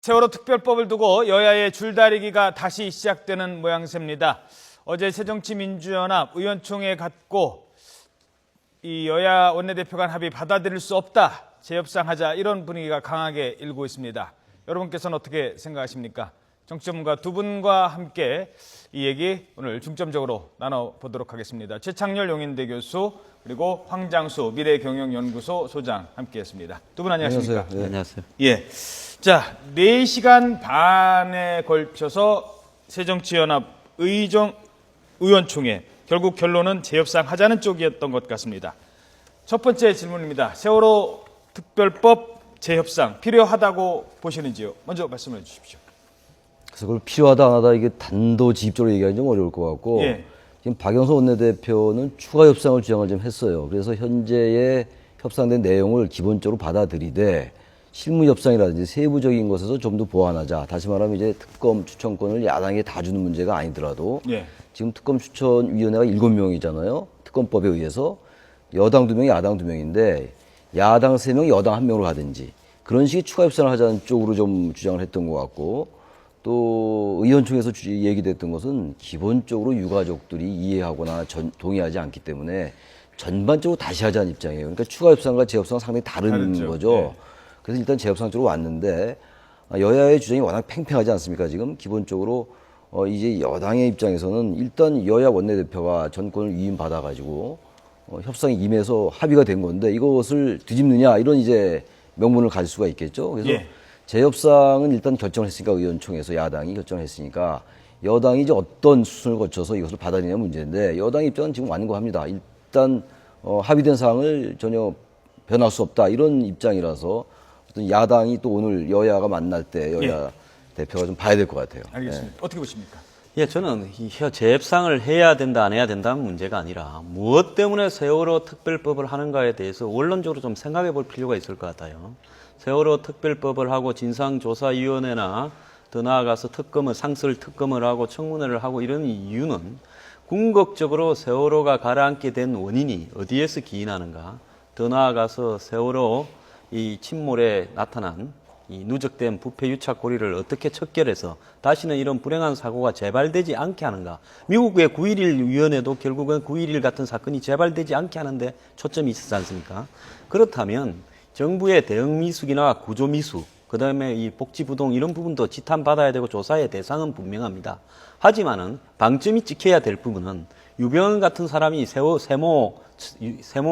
세월호 특별법을 두고 여야의 줄다리기가 다시 시작되는 모양새입니다. 어제 새정치민주연합 의원총회 갖고 이 여야 원내대표 간 합의 받아들일 수 없다, 재협상하자, 이런 분위기가 강하게 일고 있습니다. 여러분께서는 어떻게 생각하십니까? 정치전문가 두 분과 함께 이 얘기 오늘 중점적으로 나눠보도록 하겠습니다. 최창렬 용인대 교수 그리고 황장수 미래경영연구소 소장 함께했습니다. 두 분 안녕하십니까? 안녕하세요. 네. 안녕하세요. 예. 자, 4시간 반에 걸쳐서 새정치연합 의원총회, 결국 결론은 재협상 하자는 쪽이었던 것 같습니다. 첫 번째 질문입니다. 세월호 특별법 재협상 필요하다고 보시는지요? 먼저 말씀해 주십시오. 그래서 그걸 필요하다 안 하다 이게 단도직입적으로 얘기하기 좀 어려울 것 같고, 예. 지금 박영선 원내대표는 추가 협상을 주장을 좀 했어요. 그래서 현재의 협상된 내용을 기본적으로 받아들이되 실무 협상이라든지 세부적인 것에서 좀 더 보완하자. 다시 말하면 이제 특검 추천권을 야당에 다 주는 문제가 아니더라도, 예. 지금 특검 추천위원회가 7명이잖아요. 특검법에 의해서 여당 2명, 야당 2명인데 야당 3명, 여당 1명으로 하든지 그런 식의 추가 협상을 하자는 쪽으로 좀 주장을 했던 것 같고, 또 의원총회에서 얘기됐던 것은 기본적으로 유가족들이 이해하거나 동의하지 않기 때문에 전반적으로 다시 하자는 입장이에요. 그러니까 추가 협상과 재협상은 상당히 다른 거죠. 네. 그래서 일단 재협상 쪽으로 왔는데, 여야의 주장이 워낙 팽팽하지 않습니까? 지금 기본적으로 이제 여당의 입장에서는 일단 여야 원내대표가 전권을 위임받아가지고 협상에 임해서 합의가 된 건데 이것을 뒤집느냐, 이런 이제 명분을 가질 수가 있겠죠. 그래서 예. 재협상은 일단 결정을 했으니까, 의원총회에서 야당이 결정을 했으니까 여당이 이제 어떤 수순을 거쳐서 이것을 받아들이냐 문제인데, 여당 입장은 지금 완고합니다. 일단 합의된 사항을 전혀 변할 수 없다, 이런 입장이라서 어떤 야당이 또 오늘 여야가 만날 때 여야 대표가 좀 봐야 될 것 같아요. 알겠습니다. 어떻게 보십니까? 예, 저는 이 재협상을 해야 된다, 안 해야 된다는 문제가 아니라 무엇 때문에 세월호 특별법을 하는가에 대해서 원론적으로 좀 생각해 볼 필요가 있을 것 같아요. 세월호 특별법을 하고 진상조사위원회나 더 나아가서 상설 특검을 하고 청문회를 하고 이런 이유는 궁극적으로 세월호가 가라앉게 된 원인이 어디에서 기인하는가, 더 나아가서 세월호 이 침몰에 나타난 이 누적된 부패 유착 고리를 어떻게 척결해서 다시는 이런 불행한 사고가 재발되지 않게 하는가. 미국의 9.11 위원회도 결국은 9.11 같은 사건이 재발되지 않게 하는데 초점이 있었지 않습니까? 그렇다면 정부의 대응 미숙이나 구조 미숙, 그다음에 이 복지부동 이런 부분도 지탄받아야 되고 조사의 대상은 분명합니다. 하지만은 방점이 찍혀야 될 부분은 유병헌 같은 사람이 세모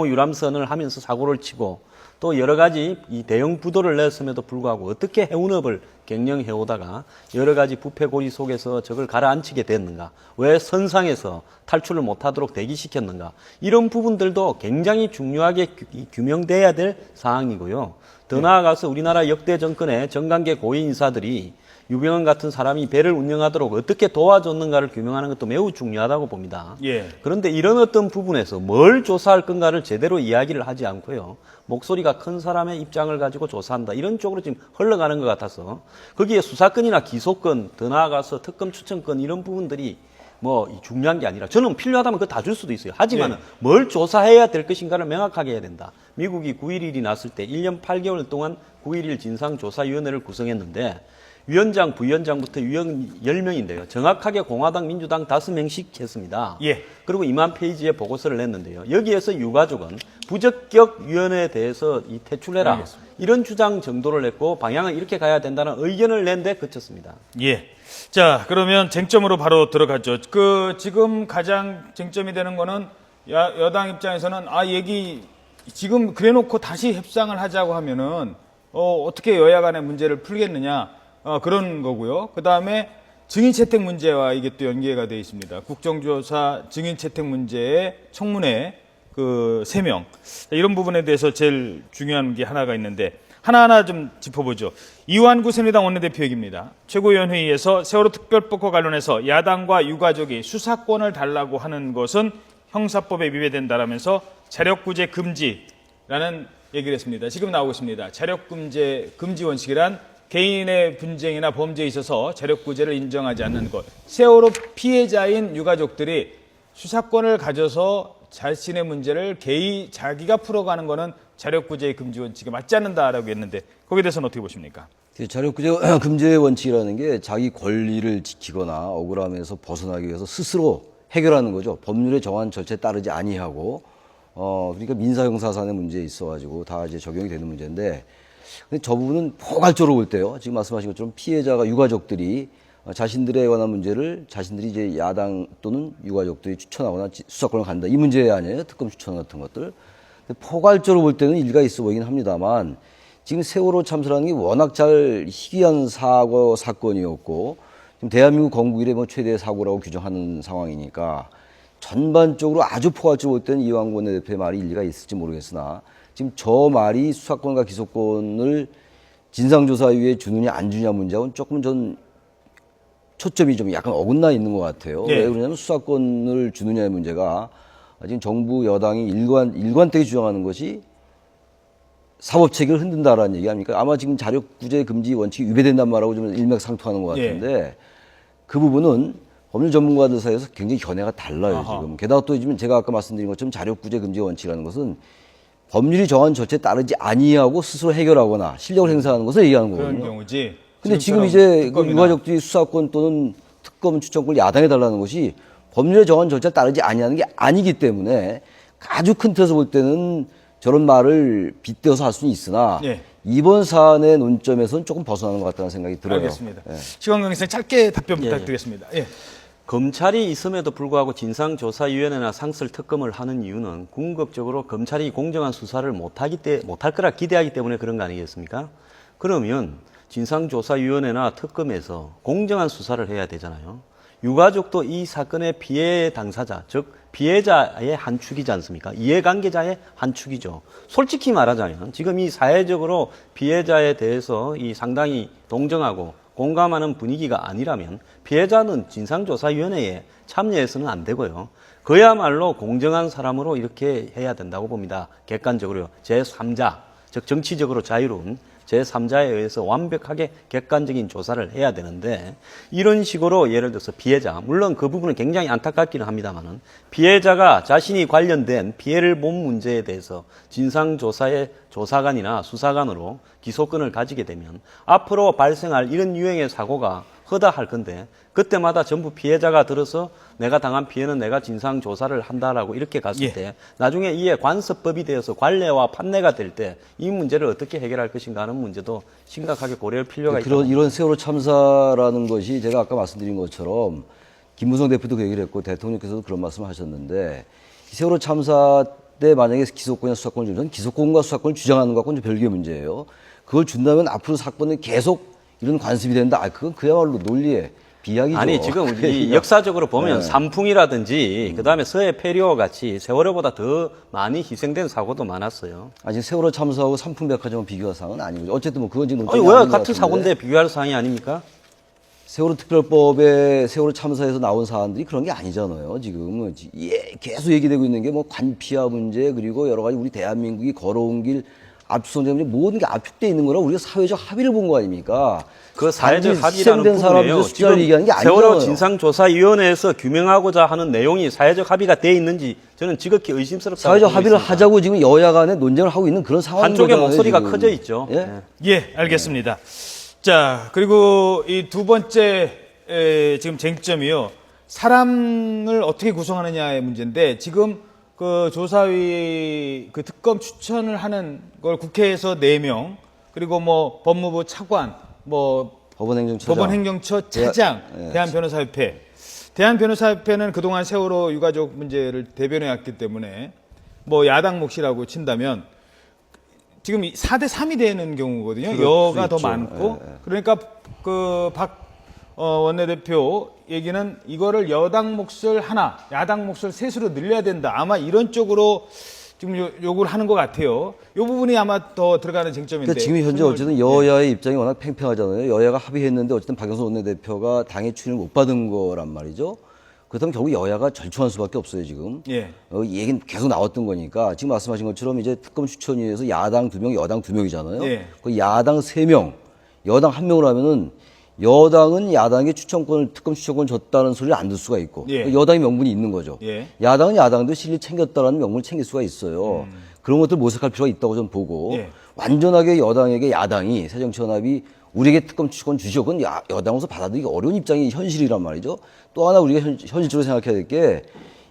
유람선을 하면서 사고를 치고 또 여러 가지 이 대형 부도를 냈음에도 불구하고 어떻게 해운업을 경영해 오다가 여러 가지 부패고리 속에서 저걸 가라앉히게 됐는가, 왜 선상에서 탈출을 못하도록 대기시켰는가, 이런 부분들도 굉장히 중요하게 규명돼야 될 사항이고요. 더 나아가서 우리나라 역대 정권의 정관계 고위 인사들이 유병헌 같은 사람이 배를 운영하도록 어떻게 도와줬는가를 규명하는 것도 매우 중요하다고 봅니다. 예. 그런데 이런 어떤 부분에서 뭘 조사할 건가를 제대로 이야기를 하지 않고요, 목소리가 큰 사람의 입장을 가지고 조사한다, 이런 쪽으로 지금 흘러가는 것 같아서 거기에 수사권이나 기소권, 더 나아가서 특검 추천권 이런 부분들이 뭐 중요한 게 아니라, 저는 필요하다면 그거 다 줄 수도 있어요. 하지만 뭘 조사해야 될 것인가를 명확하게 해야 된다. 미국이 9.11이 났을 때 1년 8개월 동안 9.11 진상조사위원회를 구성했는데 위원장, 부위원장부터 위원 10명인데요. 정확하게 공화당, 민주당 5명씩 했습니다. 예. 그리고 2만 페이지의 보고서를 냈는데요. 여기에서 유가족은 부적격 위원회에 대해서 퇴출해라, 알겠습니다. 이런 주장 정도를 냈고 방향은 이렇게 가야 된다는 의견을 낸 데 그쳤습니다. 예. 자, 그러면 쟁점으로 바로 들어가죠. 지금 가장 쟁점이 되는 거는 여당 입장에서는 지금 그래놓고 다시 협상을 하자고 하면은 어떻게 여야 간의 문제를 풀겠느냐, 그런 거고요. 그 다음에 증인 채택 문제와 이게 또 연계가 되어 있습니다. 국정조사 증인 채택 문제의 청문회 3명. 이런 부분에 대해서 제일 중요한 게 하나가 있는데 하나하나 좀 짚어보죠. 이완구 새누리당 원내대표 얘기입니다. 최고위원회의에서 세월호 특별법과 관련해서 야당과 유가족이 수사권을 달라고 하는 것은 형사법에 위배된다라면서 자력구제 금지라는 얘기를 했습니다. 지금 나오고 있습니다. 자력구제 금지 원칙이란 개인의 분쟁이나 범죄에 있어서 자력구제를 인정하지 않는 것. 세월호 피해자인 유가족들이 수사권을 가져서 자신의 문제를 자기가 풀어가는 것은 자력구제의 금지 원칙에 맞지 않는다라고 했는데 거기에 대해서는 어떻게 보십니까? 자력구제 금지의 원칙이라는 게 자기 권리를 지키거나 억울함에서 벗어나기 위해서 스스로 해결하는 거죠. 법률에 정한 절차에 따르지 아니하고, 그러니까 민사형사상의 문제에 있어가지고 다 이제 적용이 되는 문제인데, 근데 저 부분은 포괄적으로 볼 때요. 지금 말씀하신 것처럼 피해자가 유가족들이 자신들에 관한 문제를 자신들이 이제 야당 또는 유가족들이 추천하거나 수사권을 갖는다. 이 문제 아니에요. 특검 추천 같은 것들. 근데 포괄적으로 볼 때는 일리가 있어 보이긴 합니다만, 지금 세월호 참사라는 게 워낙 잘 희귀한 사건이었고, 지금 대한민국 건국 이래 뭐 최대 사고라고 규정하는 상황이니까 전반적으로 아주 포괄적으로 볼 때는 이완구 원내대표의 말이 일리가 있을지 모르겠으나 지금 저 말이 수사권과 기소권을 진상조사위에 주느냐 안 주느냐 문제하고는 조금 전 초점이 좀 약간 어긋나 있는 것 같아요. 예. 왜 그러냐면 수사권을 주느냐의 문제가 지금 정부 여당이 일관되게 주장하는 것이 사법 체계를 흔든다라는 얘기 아닙니까? 아마 지금 자력구제 금지 원칙이 위배된단 말하고 좀 일맥상통하는 것 같은데 그 부분은 법률 전문가들 사이에서 굉장히 견해가 달라요. 아하. 지금 게다가 또 지금 제가 아까 말씀드린 것처럼 자력구제 금지 원칙이라는 것은 법률이 정한 절차에 따르지 아니하고 스스로 해결하거나 실력을 행사하는 것을 얘기하는 그런 거거든요. 경우지. 근데 지금 지금처럼 이제 그 특검이나 유가족들이 수사권 또는 특검 추천권을 야당에 달라는 것이 법률에 정한 절차에 따르지 아니하는 게 아니기 때문에 아주 큰 틀에서 볼 때는 저런 말을 빗대어서 할 수는 있으나 예. 이번 사안의 논점에서는 조금 벗어나는 것 같다는 생각이 들어요. 알겠습니다. 예. 시광경 선생 짧게 답변 예, 예. 부탁드리겠습니다. 예. 검찰이 있음에도 불구하고 진상조사위원회나 상설특검을 하는 이유는 궁극적으로 검찰이 공정한 수사를 못할 거라 기대하기 때문에 그런 거 아니겠습니까? 그러면 진상조사위원회나 특검에서 공정한 수사를 해야 되잖아요. 유가족도 이 사건의 피해 당사자, 즉 피해자의 한 축이지 않습니까? 이해관계자의 한 축이죠. 솔직히 말하자면 지금 이 사회적으로 피해자에 대해서 이 상당히 동정하고 공감하는 분위기가 아니라면 피해자는 진상조사위원회에 참여해서는 안 되고요. 그야말로 공정한 사람으로 이렇게 해야 된다고 봅니다. 객관적으로요. 제3자, 즉 정치적으로 자유로운 제3자에 의해서 완벽하게 객관적인 조사를 해야 되는데 이런 식으로 예를 들어서 피해자, 물론 그 부분은 굉장히 안타깝기는 합니다만은 피해자가 자신이 관련된 피해를 본 문제에 대해서 진상조사의 조사관이나 수사관으로 기소권을 가지게 되면 앞으로 발생할 이런 유형의 사고가 허다할 건데 그때마다 전부 피해자가 들어서 내가 당한 피해는 내가 진상조사를 한다라고 이렇게 갔을 예. 때 나중에 이에 관습법이 되어서 관례와 판례가 될 때 이 문제를 어떻게 해결할 것인가 하는 문제도 심각하게 고려할 필요가 있다. 이런 세월호 참사라는 것이 제가 아까 말씀드린 것처럼 김무성 대표도 그 얘기를 했고 대통령께서도 그런 말씀을 하셨는데 이 세월호 참사 때 만약에 기소권이나 수사권을 주면 기소권과 수사권을 주장하는 것과는 좀 별개의 문제예요. 그걸 준다면 앞으로 사건은 계속 이런 관습이 된다. 그건 그야말로 논리의 비약이죠. 아니 지금 이 역사적으로 보면 네. 삼풍이라든지 그다음에 서해 폐류와 같이 세월호보다 더 많이 희생된 사고도 많았어요. 아직 세월호 참사하고 삼풍백화점 비교할 사항은 아니고 어쨌든 뭐 그건 지금 아니 논점이 왜 아닌 것 같은 같은데 사고인데 비교할 사항이 아닙니까? 세월호 특별법에 세월호 참사에서 나온 사안들이 그런 게 아니잖아요. 지금 계속 얘기되고 있는 게 뭐 관피아 문제 그리고 여러 가지 우리 대한민국이 걸어온 길 압수선제 문제 모든 게 압축돼 있는 거라 우리가 사회적 합의를 본 거 아닙니까? 그 사회적 단지 합의라는 희생된 사람들 부분이에요. 숫자를 지금 얘기하는 게 세월호 아니잖아요. 진상조사위원회에서 규명하고자 하는 내용이 사회적 합의가 돼 있는지 저는 지극히 의심스럽다고 사회적 보고 합의를 있습니다. 하자고 지금 여야 간에 논쟁을 하고 있는 그런 상황인 한쪽의 거잖아요. 목소리가 지금. 커져 있죠. 예? 네. 예, 알겠습니다. 자, 그리고 이 두 번째 지금 쟁점이요. 사람을 어떻게 구성하느냐의 문제인데 지금 그 조사위 그 특검 추천을 하는 걸 국회에서 4명 그리고 뭐 법무부 차관 뭐 법원행정처장. 법원행정처 차장, 예. 대한변호사협회. 대한변호사협회는 그동안 세월호 유가족 문제를 대변해 왔기 때문에 뭐 야당 몫이라고 친다면 지금 4대 3이 되는 경우거든요. 그럴 여가 수 더 있죠. 많고. 예, 예. 그러니까 그 박 원내대표 얘기는 이거를 여당 몫을 하나, 야당 몫을 셋으로 늘려야 된다. 아마 이런 쪽으로 지금 요구를 하는 것 같아요. 이 부분이 아마 더 들어가는 쟁점인데. 그러니까 지금 현재 어쨌든 여야의 입장이 워낙 팽팽하잖아요. 여야가 합의했는데 어쨌든 박영선 원내대표가 당의 추인을 못 받은 거란 말이죠. 그렇다면 결국 여야가 절충할 수밖에 없어요, 지금. 예. 이 얘기는 계속 나왔던 거니까 지금 말씀하신 것처럼 이제 특검 추천위에서 야당 2명, 여당 2명이잖아요. 예. 그 야당 3명, 여당 1명을 하면은 여당은 야당에게 특검 추천권을 줬다는 소리를 안 들 수가 있고 예. 여당의 명분이 있는 거죠. 예. 야당은 야당도 실리 챙겼다라는 명분을 챙길 수가 있어요. 그런 것들 모색할 필요가 있다고 저는 보고 예. 완전하게 여당에게 야당이 새정치연합이 우리에게 특검 추권 주시오. 그건 여당으로서 받아들이기 어려운 입장이 현실이란 말이죠. 또 하나 우리가 현실적으로 생각해야 될 게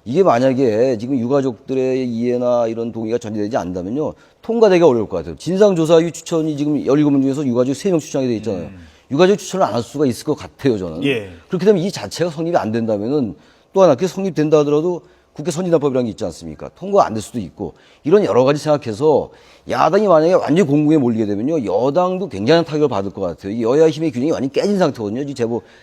이게 만약에 지금 유가족들의 이해나 이런 동의가 전제되지 않는다면요. 통과되기 어려울 것 같아요. 진상조사위 추천이 지금 17명 중에서 유가족 3명 추천이 돼 있잖아요. 유가족 추천을 안 할 수가 있을 것 같아요, 저는. 예. 그렇게 되면 이 자체가 성립이 안 된다면은 또 하나 그게 성립된다 하더라도 국회 선진화법이라는 게 있지 않습니까? 통과 안 될 수도 있고 이런 여러 가지 생각해서 야당이 만약에 완전히 공공에 몰리게 되면요 여당도 굉장한 타격을 받을 것 같아요. 이 여야 힘의 균형이 완전히 깨진 상태거든요. 이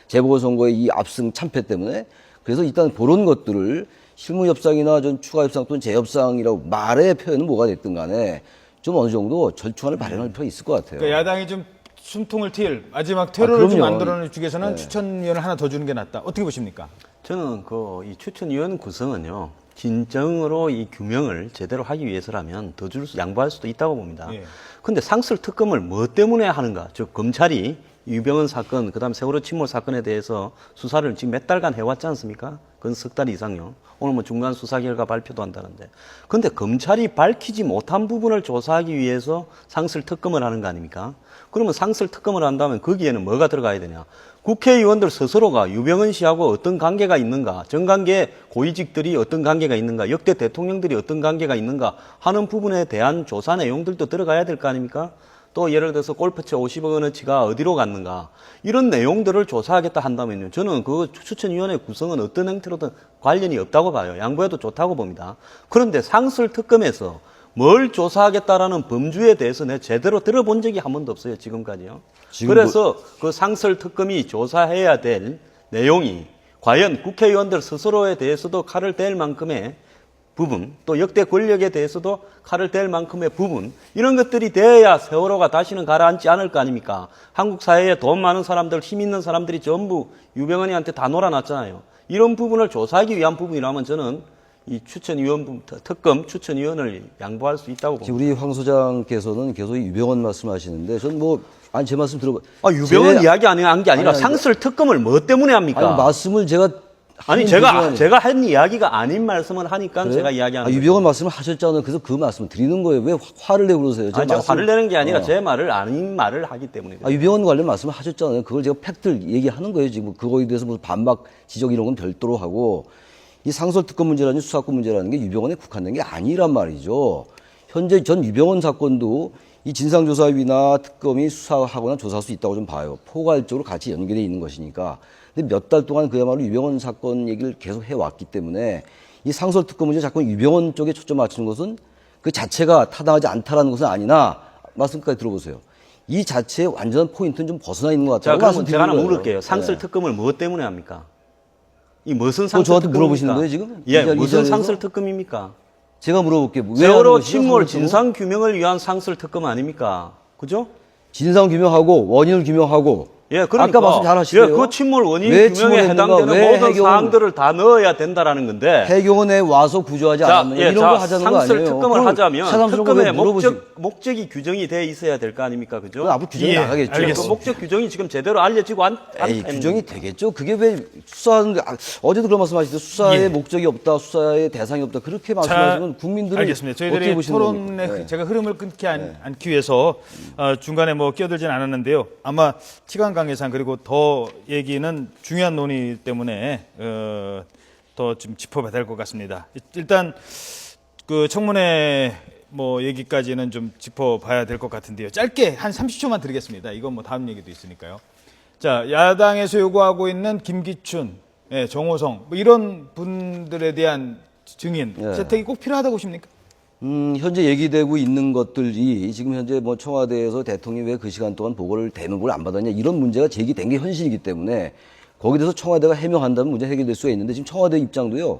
재보궐선거의 이 압승 참패 때문에. 그래서 일단 그런 것들을 실무 협상이나 전 추가 협상 또는 재협상이라고 말의 표현은 뭐가 됐든 간에 좀 어느 정도 절충안을 마련할 필요가 있을 것 같아요. 그러니까 야당이 좀 숨통을 트일 마지막 퇴로를 좀 그럼요. 만들어내기 위해서는 추천위원을 하나 더 주는 게 낫다. 어떻게 보십니까? 저는 이 추천위원 구성은요, 진정으로 이 규명을 제대로 하기 위해서라면 더 양보할 수도 있다고 봅니다. 예. 근데 상설 특검을 뭐 때문에 하는가? 즉, 검찰이 유병헌 사건, 그 다음 세월호 침몰 사건에 대해서 수사를 지금 몇 달간 해왔지 않습니까? 그건 석 달 이상요. 오늘 뭐 중간 수사 결과 발표도 한다는데. 근데 검찰이 밝히지 못한 부분을 조사하기 위해서 상설 특검을 하는 거 아닙니까? 그러면 상설 특검을 한다면 거기에는 뭐가 들어가야 되냐? 국회의원들 스스로가 유병헌 씨하고 어떤 관계가 있는가, 정관계 고위직들이 어떤 관계가 있는가, 역대 대통령들이 어떤 관계가 있는가 하는 부분에 대한 조사 내용들도 들어가야 될 거 아닙니까? 또 예를 들어서 골프채 50억 원어치가 어디로 갔는가 이런 내용들을 조사하겠다 한다면요. 저는 그 추천위원회 구성은 어떤 형태로든 관련이 없다고 봐요. 양보해도 좋다고 봅니다. 그런데 상설 특검에서 뭘 조사하겠다라는 범주에 대해서 내가 제대로 들어본 적이 한 번도 없어요. 지금까지요. 그래서 그 상설 특검이 조사해야 될 내용이 과연 국회의원들 스스로에 대해서도 칼을 댈 만큼의 부분, 또 역대 권력에 대해서도 칼을 댈 만큼의 부분, 이런 것들이 돼야 세월호가 다시는 가라앉지 않을 거 아닙니까? 한국 사회에 돈 많은 사람들, 힘 있는 사람들이 전부 유병헌이한테 다 놀아놨잖아요. 이런 부분을 조사하기 위한 부분이라면 저는 이 특검 추천위원을 양보할 수 있다고 봅니다. 우리 황 소장께서는 계속 유병헌 말씀하시는데 저는 제 말씀 들어봐. 유병헌 이야기 한 게 아니라 상설 특검을 뭐 때문에 합니까? 아니 말씀을 제가 제가 한 이야기가 아닌 말씀을 하니까 그래요? 제가 이야기하는 거예요. 유병헌 말씀을 하셨잖아요. 그래서 그 말씀을 드리는 거예요. 왜 화를 내고 그러세요? 제가 화를 내는 게 아니라 제 말을 아닌 말을 하기 때문에. 유병헌 관련 말씀을 하셨잖아요. 그걸 제가 팩트를 얘기하는 거예요. 지금 그거에 대해서 무슨 반박 지적 이런 건 별도로 하고 이 상설 특검 문제라는 수사권 문제라는 게 유병헌에 국한된 게 아니란 말이죠. 현재 전 유병헌 사건도 이 진상조사위나 특검이 수사하거나 조사할 수 있다고 좀 봐요. 포괄적으로 같이 연계되어 있는 것이니까. 근데 몇 달 동안 그야말로 유병헌 사건 얘기를 계속 해왔기 때문에 이 상설 특검 문제 자꾸 유병헌 쪽에 초점 맞추는 것은 그 자체가 타당하지 않다라는 것은 아니나 말씀까지 들어보세요. 이 자체의 완전한 포인트는 좀 벗어나 있는 것 같아요. 자, 그럼 제가 하나 물을게요. 상설 특검을 무엇 때문에 합니까? 이 무슨 상설 저한테 특검입니까? 물어보시는 거예요, 지금? 예, 이 무슨 자리에서? 상설 특검입니까? 제가 물어볼게요. 왜 세월호 하는 것이죠, 침몰 상설 특검은? 진상 규명을 위한 상설 특검 아닙니까? 그죠? 진상 규명하고 원인을 규명하고 예, 그러니까 아까 말씀 잘 하시네요. 그 침몰 원인 왜 규명에 침몰했는가? 해당되는 왜 모든 해경은- 사항들을 다 넣어야 된다라는 건데. 해경원에 와서 구조하지 않았느냐 이런 거 하자는 거 상설 아니에요. 특검을 그걸 하자면 새삼스러운 특검의 거 왜 물어보시- 목적이 규정이 돼 있어야 될 거 아닙니까? 그죠? 그건 앞으로 규정이 나가겠죠. 알겠습니다. 그 목적 규정이 지금 제대로 알려지고 규정이 되겠죠. 그게 왜 수사하는데 어제도 그런 말씀하시죠. 수사의 예. 목적이 없다, 수사의 대상이 없다 그렇게 말씀하시면 국민들은 알겠습니다. 어떻게 저희들이 보시는 토론의 겁니까? 제가 흐름을 끊지 않기 위해서 중간에 뭐 끼어들진 않았는데요. 아마 시간 관계상 그리고 더 얘기는 중요한 논의 때문에 더 좀 짚어봐야 될 것 같습니다. 일단 그 청문회 뭐 얘기까지는 좀 짚어봐야 될 것 같은데요. 짧게 한 30초만 드리겠습니다. 이건 뭐 다음 얘기도 있으니까요. 자, 야당에서 요구하고 있는 김기춘, 정호성 뭐 이런 분들에 대한 증인 채택이 꼭 필요하다고 보십니까? 현재 얘기되고 있는 것들이 지금 현재 뭐 청와대에서 대통령이 왜 그 시간 동안 보고를 대면보고를 안 받았냐 이런 문제가 제기된 게 현실이기 때문에 거기에 대해서 청와대가 해명한다면 문제 해결될 수가 있는데 지금 청와대 입장도요.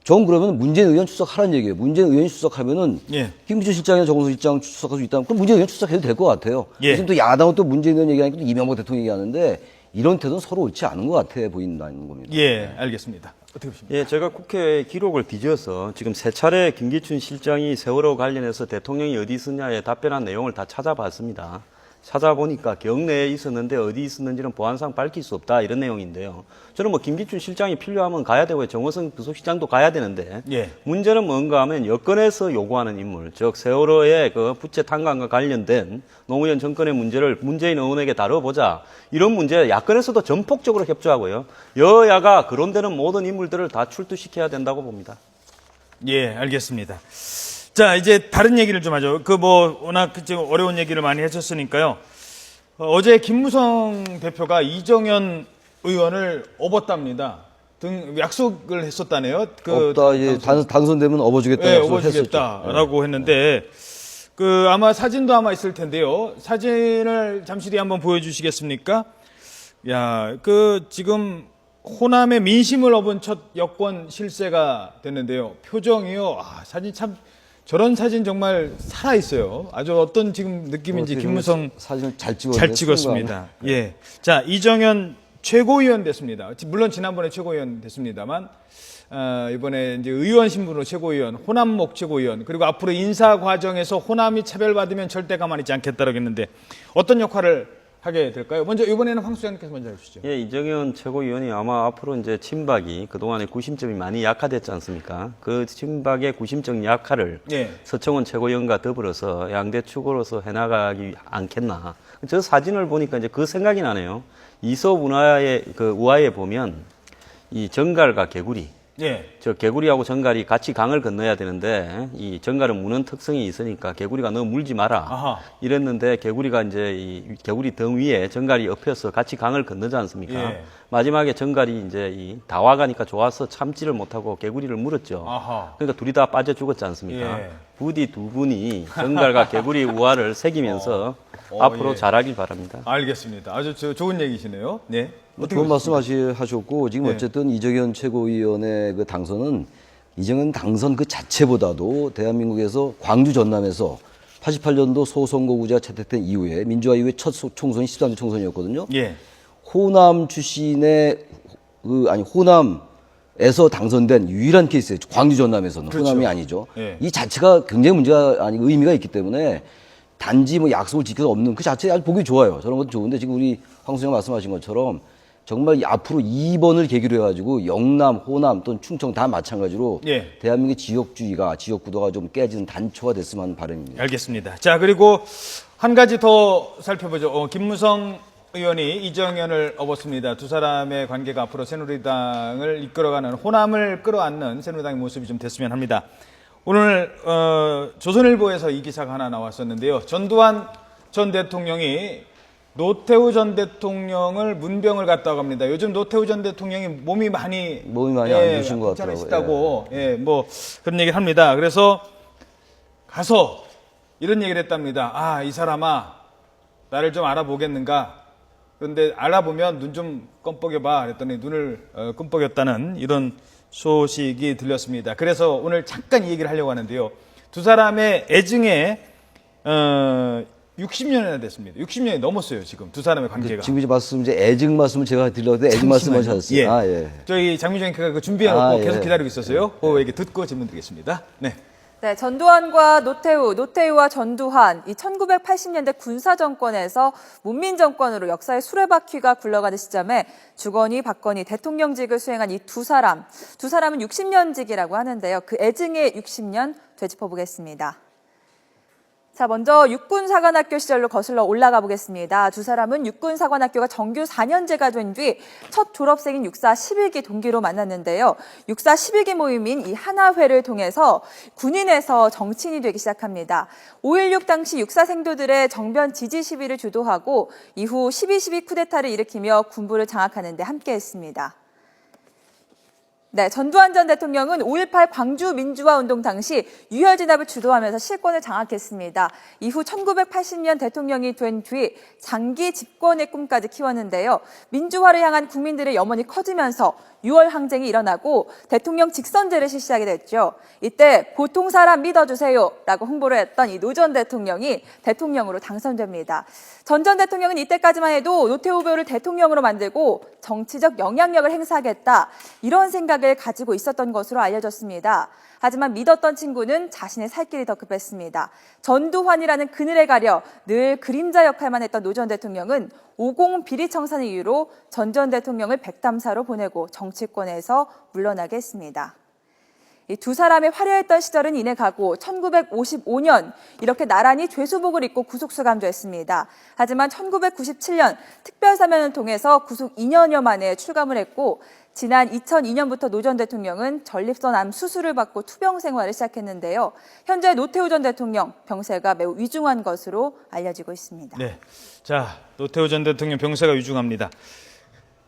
전 그러면 문재인 의원 출석하라는 얘기예요. 문재인 의원이 출석하면은 김기춘 실장이나 정호성 실장 출석할 수 있다면 그럼 문재인 의원 출석해도 될 것 같아요. 지금 또 야당은 또 문재인 의원 얘기하니까 또 이명박 대통령 얘기하는데 이런 태도는 서로 옳지 않은 것 같아 보인다는 겁니다. 예, 알겠습니다. 어떻게 보십니까? 예, 제가 국회 기록을 뒤져서 지금 세 차례 김기춘 실장이 세월호 관련해서 대통령이 어디 있었냐에 답변한 내용을 다 찾아봤습니다. 찾아보니까 경내에 있었는데 어디 있었는지는 보안상 밝힐 수 없다 이런 내용인데요. 저는 뭐 김기춘 실장이 필요하면 가야 되고 정호성 부속실장도 가야 되는데 예. 문제는 뭔가 하면 여권에서 요구하는 인물, 즉 세월호의 그 부채 탕감과 관련된 노무현 정권의 문제를 문재인 의원에게 다뤄보자. 이런 문제 야권에서도 전폭적으로 협조하고요. 여야가 거론되는 모든 인물들을 다 출두시켜야 된다고 봅니다. 예, 알겠습니다. 자, 이제 다른 얘기를 좀 하죠. 워낙 지금 어려운 얘기를 많이 했었으니까요. 어제 김무성 대표가 이정현 의원을 업었답니다. 약속을 했었다네요. 없다. 이제 당선되면 업어주겠다. 네, 약속을 업어주겠다라고 했는데, 아마 사진도 아마 있을 텐데요. 사진을 잠시 뒤에 한번 보여주시겠습니까? 야, 지금 호남의 민심을 업은 첫 여권 실세가 됐는데요. 표정이요. 사진 참, 저런 사진 정말 살아있어요. 아주 어떤 지금 느낌인지 김무성 사진을 잘 찍었습니다. 예. 자, 이정현 최고위원 됐습니다. 물론 지난번에 최고위원 됐습니다만, 이번에 이제 의원 신분으로 최고위원, 호남목 최고위원, 그리고 앞으로 인사 과정에서 호남이 차별받으면 절대 가만히 있지 않겠다라고 했는데, 어떤 역할을 하게 될까요? 먼저 이번에는 황 수장님께서 먼저 해주시죠. 예, 이정현 최고위원이 아마 앞으로 이제 친박이 그동안에 구심점이 많이 약화됐지 않습니까? 그 친박의 구심점 약화를 예. 서청원 최고위원과 더불어서 양대 축으로서 해나가기 않겠나. 저 사진을 보니까 이제 그 생각이 나네요. 이솝 우화에 보면 이 정갈과 개구리, 예. 저 개구리하고 정갈이 같이 강을 건너야 되는데 이 정갈은 무는 특성이 있으니까 개구리가 너 물지 마라. 아하. 이랬는데 개구리가 이제 이 개구리 등 위에 정갈이 엎혀서 같이 강을 건너지 않습니까? 예. 마지막에 정갈이 이제 이 다와가니까 좋아서 참지를 못하고 개구리를 물었죠. 아하. 그러니까 둘이 다 빠져 죽었지 않습니까? 예. 부디 두 분이 정갈과 개구리 우화를 새기면서 앞으로 예. 잘하길 바랍니다. 알겠습니다. 아주 좋은 얘기시네요. 네. 좋은 말씀 하셨고 지금 어쨌든 이정현 최고위원의 그 당선은 이정현 당선 그 자체보다도 대한민국에서 광주 전남에서 88년도 소선거구제가 채택된 이후에 민주화 이후에 첫 총선이 13대 총선이었거든요. 예. 호남 출신의 호남에서 당선된 유일한 케이스예요. 광주 전남에서는 그렇죠. 호남이 아니죠. 예. 이 자체가 굉장히 문제가 아니고 의미가 있기 때문에 단지 뭐 약속을 지켜서 없는 그 자체 아주 보기 좋아요. 저런 것도 좋은데 지금 우리 황 수장 말씀하신 것처럼 정말 앞으로 2번을 계기로 해가지고 영남, 호남 또는 충청 다 마찬가지로 예. 대한민국의 지역주의가 지역구도가 좀 깨지는 단초가 됐으면 하는 바람입니다. 알겠습니다. 자, 그리고 한 가지 더 살펴보죠. 김무성 의원이 이정현을 업었습니다. 두 사람의 관계가 앞으로 새누리당을 이끌어가는 호남을 끌어안는 새누리당의 모습이 좀 됐으면 합니다. 오늘 조선일보에서 이 기사가 하나 나왔었는데요. 전두환 전 대통령이 노태우 전 대통령을 문병을 갔다고 합니다. 요즘 노태우 전 대통령이 몸이 많이 안 좋으신 것 같더라고요. 괜찮으시다고 그런 얘기를 합니다. 그래서 가서 이런 얘기를 했답니다. 이 사람아, 나를 좀 알아보겠는가? 그런데 알아보면 눈 좀 껌뻑여봐. 그랬더니 눈을 껌뻑였다는 이런 소식이 들렸습니다. 그래서 오늘 잠깐 이 얘기를 하려고 하는데요. 두 사람의 애증에 60년이나 됐습니다. 60년이 넘었어요, 지금 두 사람의 관계가. 지금 이제 애증 말씀을 제가 드렸는데 애증 말씀을 하셨어요. 예. 예. 저희 장미정님께서 준비해놓고 계속 예. 기다리고 있었어요. 그 얘기 듣고 질문 드리겠습니다. 네. 네, 전두환과 노태우와 전두환, 이 1980년대 군사정권에서 문민정권으로 역사의 수레바퀴가 굴러가는 시점에 주건희, 박건희 대통령직을 수행한 이 두 사람은 60년직이라고 하는데요. 그 애증의 60년 되짚어보겠습니다. 자, 먼저 육군사관학교 시절로 거슬러 올라가 보겠습니다. 두 사람은 육군사관학교가 정규 4년제가 된 뒤 첫 졸업생인 육사 11기 동기로 만났는데요. 육사 11기 모임인 이 하나회를 통해서 군인에서 정치인이 되기 시작합니다. 5.16 당시 육사 생도들의 정변 지지 시위를 주도하고 이후 12.12 쿠데타를 일으키며 군부를 장악하는 데 함께했습니다. 네, 전두환 전 대통령은 5.18 광주 민주화 운동 당시 유혈 진압을 주도하면서 실권을 장악했습니다. 이후 1980년 대통령이 된 뒤 장기 집권의 꿈까지 키웠는데요. 민주화를 향한 국민들의 염원이 커지면서 6월 항쟁이 일어나고 대통령 직선제를 실시하게 됐죠. 이때 보통 사람 믿어주세요 라고 홍보를 했던 이 노 전 대통령이 대통령으로 당선됩니다. 전 대통령은 이때까지만 해도 노태우 후보를 대통령으로 만들고 정치적 영향력을 행사하겠다 이런 생각을 가지고 있었던 것으로 알려졌습니다. 하지만 믿었던 친구는 자신의 살 길이 더 급했습니다. 전두환이라는 그늘에 가려 늘 그림자 역할만 했던 노 전 대통령은 50 비리 청산을 이유로 전 대통령을 백담사로 보내고 정치권에서 물러나게 했습니다. 이 두 사람의 화려했던 시절은 이내 가고 1955년 이렇게 나란히 죄수복을 입고 구속수감됐습니다. 하지만 1997년 특별사면을 통해서 구속 2년여 만에 출감을 했고 지난 2002년부터 노 전 대통령은 전립선 암 수술을 받고 투병 생활을 시작했는데요. 현재 노태우 전 대통령 병세가 매우 위중한 것으로 알려지고 있습니다. 네, 자 노태우 전 대통령 병세가 위중합니다.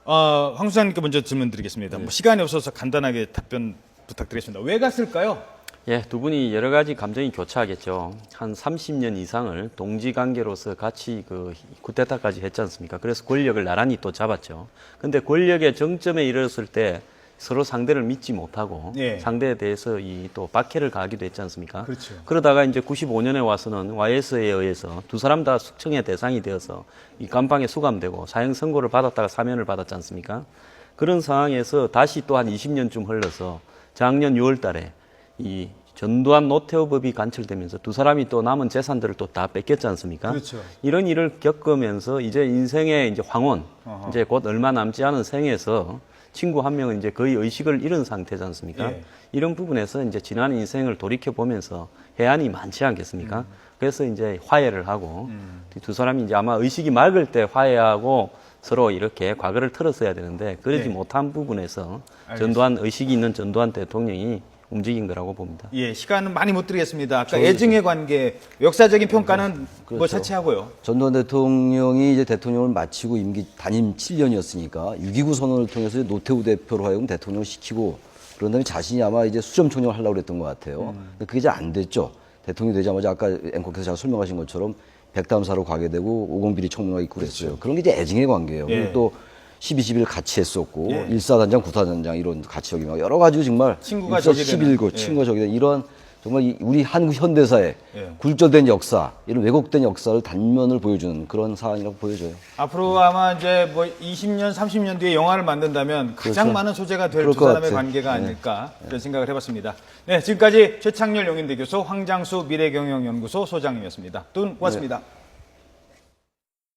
황 수장님께 먼저 질문 드리겠습니다. 뭐 시간이 없어서 간단하게 답변 부탁드리겠습니다. 왜 갔을까요? 예, 두 분이 여러 가지 감정이 교차하겠죠. 한 30년 이상을 동지 관계로서 같이 그 쿠데타까지 했지 않습니까? 그래서 권력을 나란히 또 잡았죠. 근데 권력의 정점에 이르렀을 때 서로 상대를 믿지 못하고 예. 상대에 대해서 이 또 박해를 가하기도 했지 않습니까? 그렇죠. 그러다가 이제 95년에 와서는 YS에 의해서 두 사람 다 숙청의 대상이 되어서 이 감방에 수감되고 사형 선고를 받았다가 사면을 받았지 않습니까? 그런 상황에서 다시 또 한 20년쯤 흘러서 작년 6월 달에 이 전두환 노태우 법이 간철되면서 두 사람이 또 남은 재산들을 또 다 뺏겼지 않습니까? 그렇죠. 이런 일을 겪으면서 이제 인생의 이제 황혼, 이제 곧 얼마 남지 않은 생에서 친구 한 명은 이제 거의 의식을 잃은 상태지 않습니까? 예. 이런 부분에서 이제 지난 인생을 돌이켜 보면서 해안이 많지 않겠습니까? 그래서 이제 화해를 하고 두 사람이 이제 아마 의식이 맑을 때 화해하고 서로 이렇게 과거를 털었어야 되는데 그러지 네. 못한 부분에서 알겠습니다. 전두환 의식이 있는 전두환 대통령이 움직인 거라고 봅니다. 예, 시간은 많이 못 드리겠습니다. 아까 애증의 관계, 역사적인 평가는 뭐 그렇죠. 차치하고요. 전두환 대통령이 이제 대통령을 마치고 임기 단임 7년이었으니까 6.29 선언을 통해서 노태우 대표로 하여금 대통령을 시키고 그런 다음에 자신이 아마 이제 수렴 총영을 하려고 그랬던 것 같아요. 근데 그게 잘 안 됐죠. 대통령이 되자마자 아까 앵커께서 잘 설명하신 것처럼 백담사로 가게 되고 오공비리 청문회가 있고 그랬어요. 그런 게 이제 애증의 관계예요. 예. 그리고 또 12.11 같이 했었고 예. 1사단장, 9사단장 이런 같이 여기 막 여러 가지 정말 친구가 적이 되는. 11고 예. 친구가 적이 되는 이런 정말 우리 한국 현대사의 예. 굴절된 역사, 이런 왜곡된 역사를 단면을 보여주는 그런 사안이라고 보여져요. 앞으로 아마 이제 뭐 20년, 30년 뒤에 영화를 만든다면 가장 그렇죠. 많은 소재가 될 그럴 두 것 사람의 같아요. 관계가 네. 아닐까 그런 생각을 해봤습니다. 네, 지금까지 최창렬 용인대 교수, 황장수 미래경영연구소 소장님이었습니다. 두 분 고맙습니다.